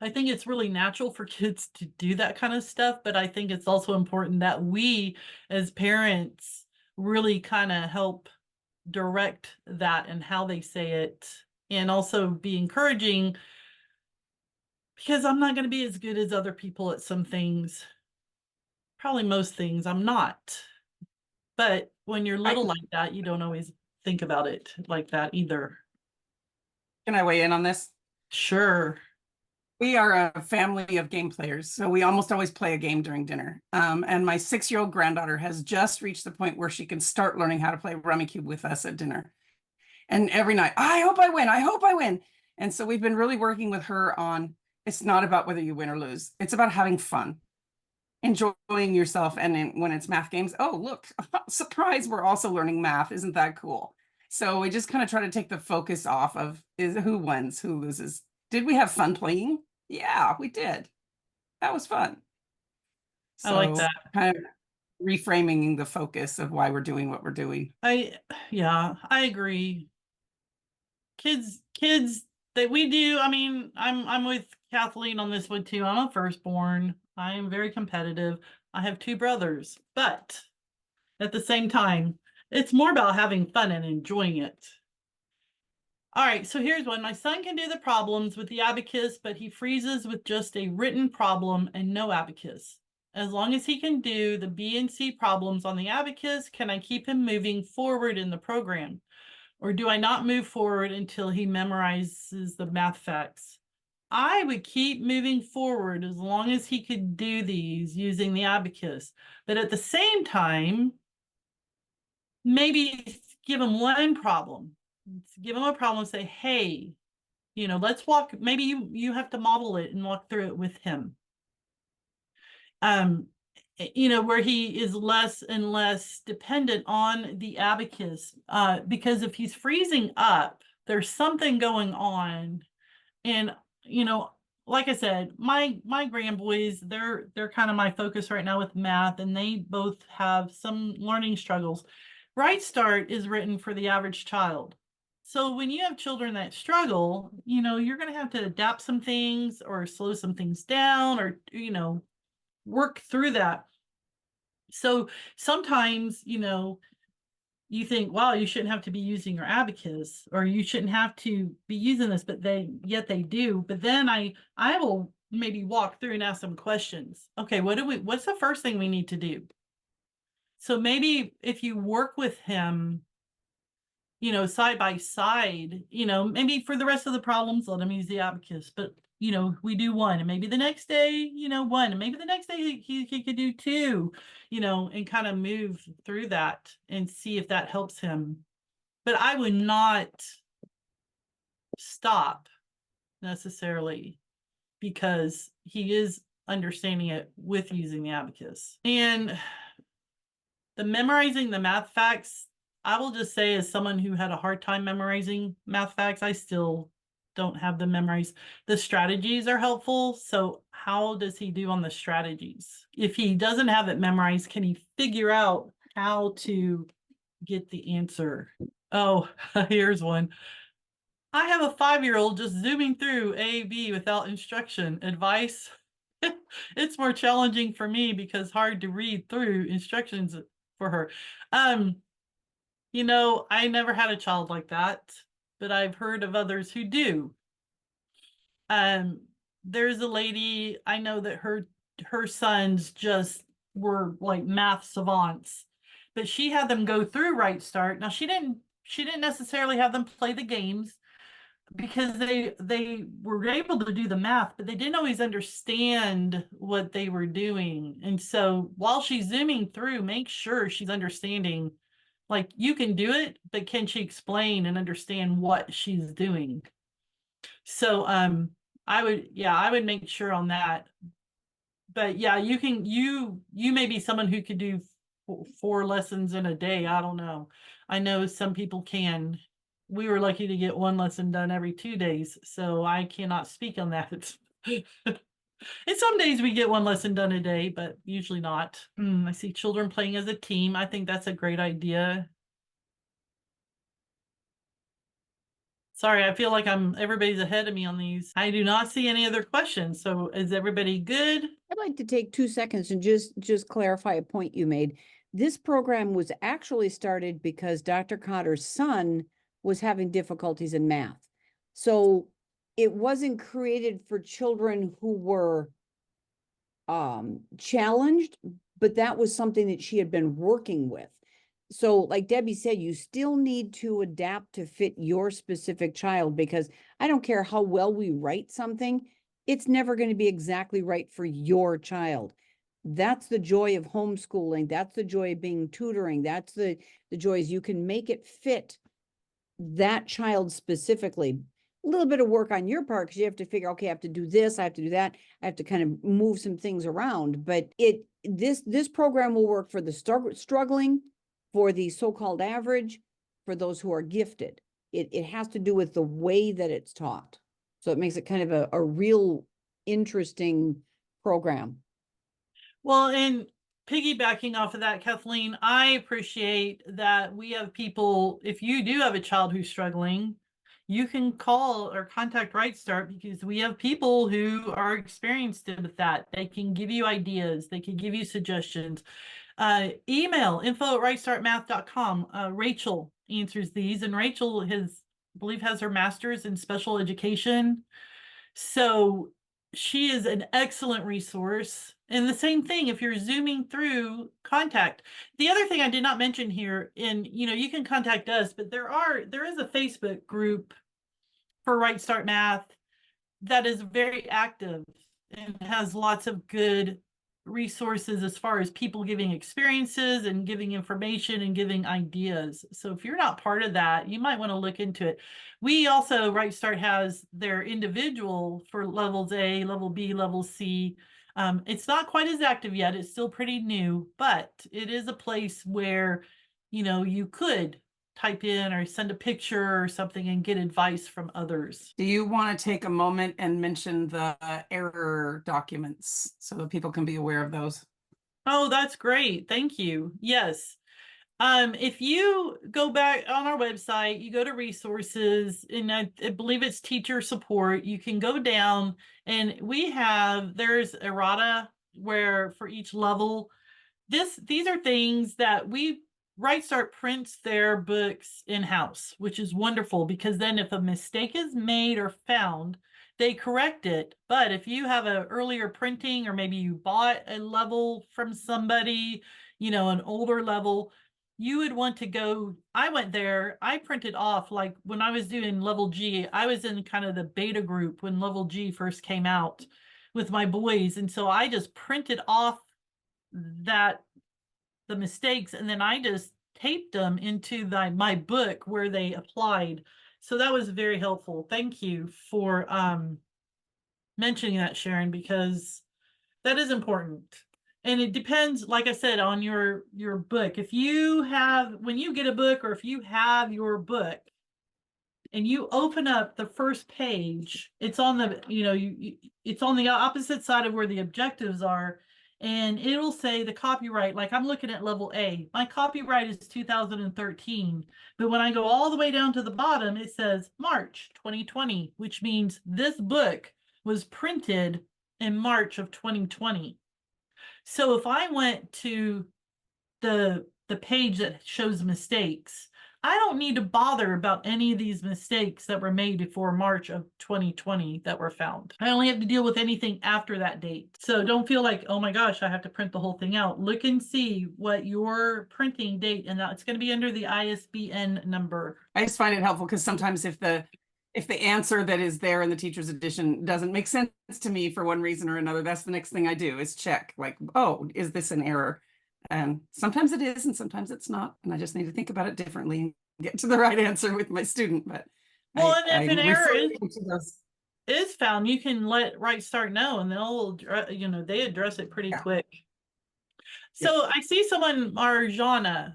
S1: I think it's really natural for kids to do that kind of stuff, but I think it's also important that we as parents really kind of help direct that and how they say it, and also be encouraging, because I'm not going to be as good as other people at some things. Probably most things I'm not. But when you're little like that, you don't always think about it like that either.
S4: Can I weigh in on this?
S1: Sure.
S4: We are a family of game players, so we almost always play a game during dinner. And my 6-year-old granddaughter has just reached the point where she can start learning how to play Rummikub with us at dinner. And every night, I hope I win. I hope I win. And so we've been really working with her on, it's not about whether you win or lose. It's about having fun, enjoying yourself. And when it's math games, oh, look, surprise, we're also learning math. Isn't that cool? So we just kind of try to take the focus off of who wins, who loses. Did we have fun playing? Yeah, we did. That was fun.
S1: I like that.
S4: Kind of reframing the focus of why we're doing what we're doing.
S1: Yeah, I agree. Kids that we do, I mean, I'm with Kathleen on this one too. I'm a firstborn. I am very competitive. I have 2 brothers, but at the same time, it's more about having fun and enjoying it. All right, so here's one. My son can do the problems with the abacus, but he freezes with just a written problem and no abacus. As long as he can do the B and C problems on the abacus, can I keep him moving forward in the program? Or do I not move forward until he memorizes the math facts? I would keep moving forward as long as he could do these using the abacus. But at the same time, maybe give him one problem. Give him a problem, say, hey, let's walk. Maybe you have to model it and walk through it with him. Where he is less and less dependent on the abacus. Because if he's freezing up, there's something going on. And, like I said, my grand boys, they're kind of my focus right now with math, and they both have some learning struggles. Right Start is written for the average child. So when you have children that struggle, you're going to have to adapt some things or slow some things down, or, work through that. So sometimes, you think, wow, you shouldn't have to be using your abacus, or you shouldn't have to be using this, but yet they do. But then I will maybe walk through and ask them questions. Okay, what's the first thing we need to do? So maybe if you work with him, side by side, maybe for the rest of the problems, let him use the abacus, but we do one, and maybe the next day, one, and maybe the next day he could do two, and kind of move through that and see if that helps him. But I would not stop necessarily, because he is understanding it with using the abacus. And the memorizing the math facts, I will just say, as someone who had a hard time memorizing math facts, I still don't have them memorized. The strategies are helpful. So how does he do on the strategies? If he doesn't have it memorized, can he figure out how to get the answer? Oh, here's one. I have a 5-year-old just zooming through A, B without instruction. Advice? It's more challenging for me because hard to read through instructions for her. I never had a child like that, but I've heard of others who do. There's a lady I know that her sons just were like math savants, but she had them go through Right Start. Now she didn't necessarily have them play the games, because they were able to do the math, but they didn't always understand what they were doing. And so while she's zooming through, make sure she's understanding, like, you can do it, but can she explain and understand what she's doing? So I would make sure on that. But yeah, you may be someone who could do 4 lessons in a day. I don't know. I know some people can. We were lucky to get 1 lesson done every 2 days, so I cannot speak on that. And some days we get 1 lesson done a day, but usually not. I see children playing as a team. I think that's a great idea. Sorry, I feel like everybody's ahead of me on these. I do not see any other questions. So is everybody good?
S2: I'd like to take 2 seconds and just clarify a point you made. This program was actually started because Dr. Cotter's son was having difficulties in math. So it wasn't created for children who were challenged, but that was something that she had been working with. So like Debbie said, you still need to adapt to fit your specific child, because I don't care how well we write something, it's never going to be exactly right for your child. That's the joy of homeschooling. That's the joy of being tutoring. That's the joy is you can make it fit that child specifically. A little bit of work on your part, because you have to figure, okay, I have to do this, I have to do that, I have to kind of move some things around. But this program will work for the struggling, for the so-called average, for those who are gifted. It has to do with the way that it's taught. So it makes it kind of a real interesting program.
S1: Well, and piggybacking off of that, Kathleen, I appreciate that we have people, if you do have a child who's struggling, you can call or contact Right Start, because we have people who are experienced with that. They can give you ideas. They can give you suggestions. Email info@rightstartmath.com. Rachel answers these, and Rachel I believe has her master's in special education. So she is an excellent resource. And the same thing, if you're zooming through, contact. The other thing I did not mention here, and you can contact us, but there is a Facebook group for Right Start Math that is very active and has lots of good resources as far as people giving experiences and giving information and giving ideas. So if you're not part of that, you might want to look into it. We also, Right Start has their individual for levels A, level B, level C. It's not quite as active yet. It's still pretty new, but it is a place where, you could type in or send a picture or something and get advice from others.
S4: Do you want to take a moment and mention the error documents so that people can be aware of those?
S1: Oh, that's great. Thank you. Yes. If you go back on our website, you go to resources, and I believe it's teacher support. You can go down, and there's errata where for each level, these are things that Right Start prints their books in-house, which is wonderful because then if a mistake is made or found, they correct it. But if you have an earlier printing, or maybe you bought a level from somebody, an older level, you would want to go. I went there, I printed off, like when I was doing level G, I was in kind of the beta group when level G first came out with my boys. And so I just printed off the mistakes, and then I just taped them into my book where they applied. So that was very helpful. Thank you for mentioning that, Sharon, because that is important. And it depends, like I said, on your book. When you get a book, or if you have your book and you open up the first page, it's on it's on the opposite side of where the objectives are. And it'll say the copyright, like I'm looking at level A. My copyright is 2013. But when I go all the way down to the bottom, it says March 2020, which means this book was printed in March of 2020. So if I went to the page that shows mistakes, I don't need to bother about any of these mistakes that were made before March of 2020 that were found. I only have to deal with anything after that date. So don't feel like, oh my gosh, I have to print the whole thing out. Look and see what your printing date, and it's going to be under the ISBN number.
S4: I just find it helpful because sometimes if the answer that is there in the teacher's edition doesn't make sense to me for one reason or another, that's the next thing I do is check, like, oh, is this an error? And sometimes it is, and sometimes it's not. And I just need to think about it differently and get to the right answer with my student. But
S1: well, and if an error
S4: is
S1: found, you can let Right Start know, and they'll, they address it pretty quick. So I see someone, Marjana,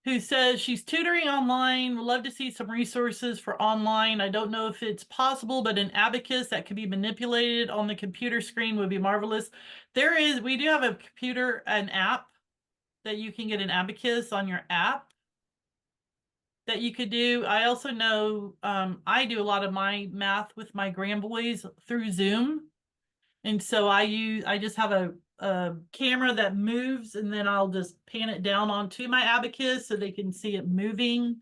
S1: who says she's tutoring online. Would love to see some resources for online. I don't know if it's possible, but an abacus that could be manipulated on the computer screen would be marvelous. We do have an app that you can get an abacus on your app that you could do. I also know I do a lot of my math with my grandboys through Zoom. And so I just have a camera that moves, and then I'll just pan it down onto my abacus so they can see it moving.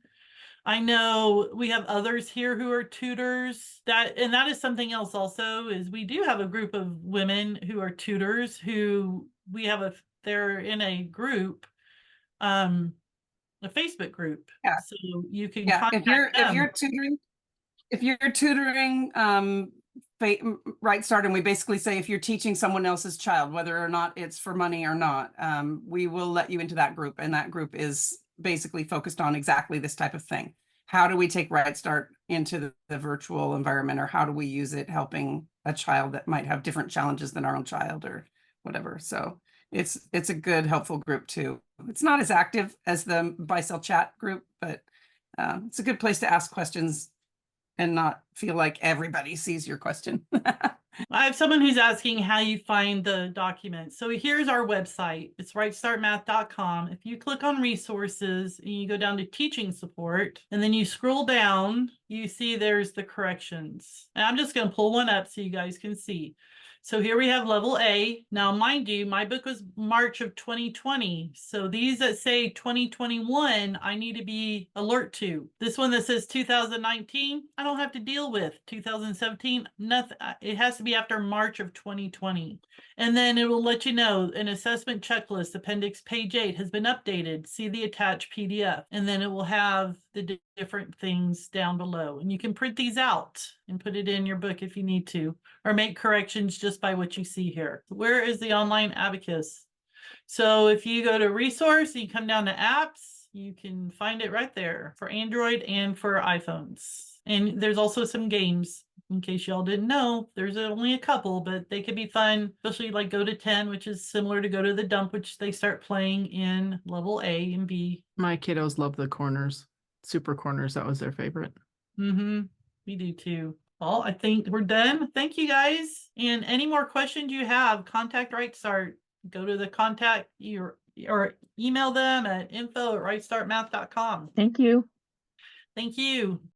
S1: I know we have others here who are tutors, and that is something else also, is we do have a group of women who are tutors who they're in a group, a Facebook group.
S4: Yeah.
S1: So you can
S4: if you're tutoring Right Start, and we basically say if you're teaching someone else's child, whether or not it's for money or not, we will let you into that group, and that group is basically focused on exactly this type of thing. How do we take Right Start into the virtual environment, or how do we use it helping a child that might have different challenges than our own child or whatever? So it's a good, helpful group too. It's not as active as the Buy-Sell Chat group, but it's a good place to ask questions and not feel like everybody sees your question.
S1: I have someone who's asking how you find the documents. So here's our website. It's rightstartmath.com. If you click on resources and you go down to teaching support, and then you scroll down, you see there's the corrections. And I'm just going to pull one up so you guys can see. So here we have level A. Now, mind you, my book was March of 2020. So these that say 2021, I need to be alert to. This one that says 2019, I don't have to deal with. 2017, nothing. It has to be after March of 2020. And then it will let you know an assessment checklist, appendix page 8 has been updated. See the attached PDF. And then it will have the different things down below. And you can print these out and put it in your book if you need to, or make corrections just by what you see here. Where is the online abacus? So if you go to resource, you come down to apps, you can find it right there for Android and for iPhones. And there's also some games, in case y'all didn't know. There's only a couple, but they could be fun, especially like Go to 10, which is similar to Go to the Dump, which they start playing in level A and B.
S5: My kiddos love the corners, super corners. That was their favorite.
S1: Mm-hmm. We do too. Well, I think we're done. Thank you guys. And any more questions you have, contact Right Start. Go to the contact or email them at info@rightstartmath.com.
S6: Thank you.
S1: Thank you.